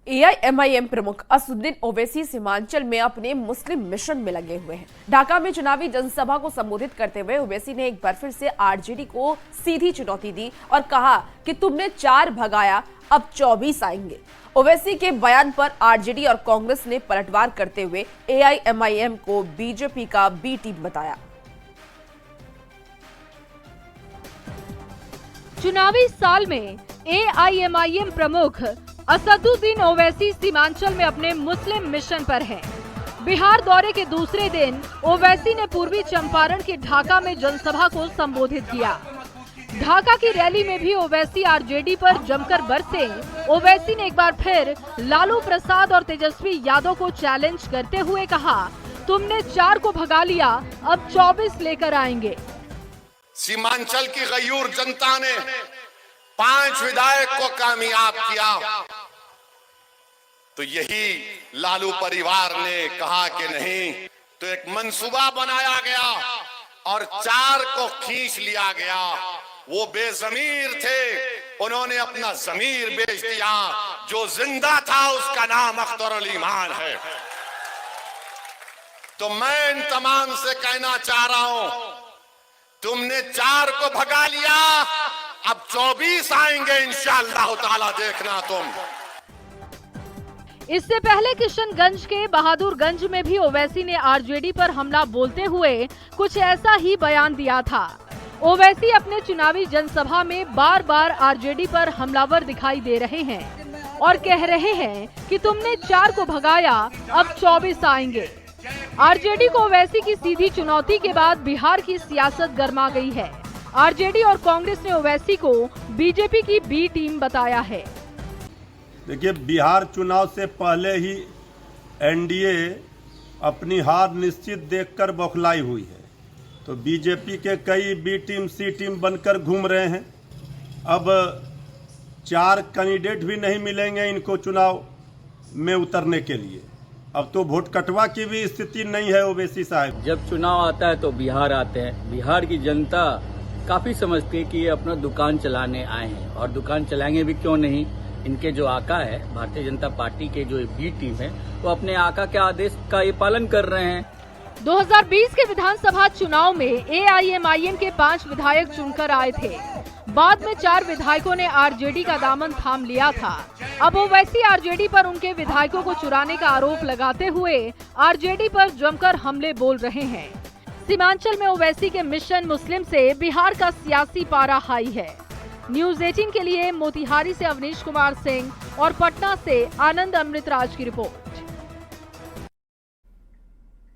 AIMIM प्रमुख असदुद्दीन ओवैसी सीमांचल में अपने मुस्लिम मिशन में लगे हुए हैं। ढाका में चुनावी जनसभा को संबोधित करते हुए ओवैसी ने एक बार फिर से आरजेडी को सीधी चुनौती दी और कहा कि तुमने 4 भगाया, अब 24 आएंगे। ओवैसी के बयान पर आरजेडी और कांग्रेस ने पलटवार करते हुए एआईएमआईएम को बीजेपी का बी टीम बताया। चुनावी साल में एआईएमआईएम प्रमुख असदुद्दीन ओवैसी सीमांचल में अपने मुस्लिम मिशन पर हैं। बिहार दौरे के दूसरे दिन ओवैसी ने पूर्वी चंपारण के ढाका में जनसभा को संबोधित किया। ढाका की रैली में भी ओवैसी आरजेडी पर जमकर बरसे। ओवैसी ने एक बार फिर लालू प्रसाद और तेजस्वी यादव को चैलेंज करते हुए कहा, तुमने 4 को भगा लिया, अब 24 लेकर आएंगे। सीमांचल की गयूर जनता ने 5 विधायक को कामयाब किया, तो यही लालू परिवार ने कहा कि नहीं, तो एक मंसूबा बनाया गया और 4 को खींच लिया गया। वो बेजमीर थे, उन्होंने अपना जमीर बेच दिया। जो जिंदा था उसका नाम अख्तर अली ईमान है। तो मैं इन तमाम से कहना चाह रहा हूं, तुमने 4 को भगा लिया, अब 24 आएंगे इंशाअल्लाह ताला, देखना तुम। इससे पहले किशनगंज के बहादुरगंज में भी ओवैसी ने आरजेडी पर हमला बोलते हुए कुछ ऐसा ही बयान दिया था। ओवैसी अपने चुनावी जनसभा में बार बार आरजेडी पर हमलावर दिखाई दे रहे हैं और कह रहे हैं कि तुमने 4 को भगाया, अब 24 आएंगे। आरजेडी को ओवैसी की सीधी चुनौती के बाद बिहार की सियासत गर्मा गई है। आरजेडी और कांग्रेस ने ओवैसी को बीजेपी की बी टीम बताया है। देखिए, बिहार चुनाव से पहले ही एनडीए अपनी हार निश्चित देखकर बौखलाई हुई है, तो बीजेपी के कई बी टीम सी टीम बनकर घूम रहे हैं। अब 4 कैंडिडेट भी नहीं मिलेंगे इनको चुनाव में उतरने के लिए। अब तो वोट कटवा की भी स्थिति नहीं है ओवैसी साहब। जब चुनाव आता है तो बिहार आते हैं। बिहार की जनता काफी समझती है कि ये अपना दुकान चलाने आए हैं, और दुकान चलाएंगे भी क्यों नहीं। इनके जो आका है, भारतीय जनता पार्टी के जो बी टीम है, वो अपने आका के आदेश का ये पालन कर रहे हैं। 2020 के विधानसभा चुनाव में एआईएमआईएम के 5 विधायक चुनकर आए थे। बाद में 4 विधायकों ने आरजेडी का दामन थाम लिया था। अब ओवैसी आरजेडी पर उनके विधायकों को चुराने का आरोप लगाते हुए आरजेडी पर जमकर हमले बोल रहे हैं। सीमांचल में ओवैसी के मिशन मुस्लिम से बिहार का सियासी पारा हाई है। न्यूज़ 18 के लिए मोतिहारी से अवनीश कुमार सिंह और पटना से आनंद अमृतराज की रिपोर्ट।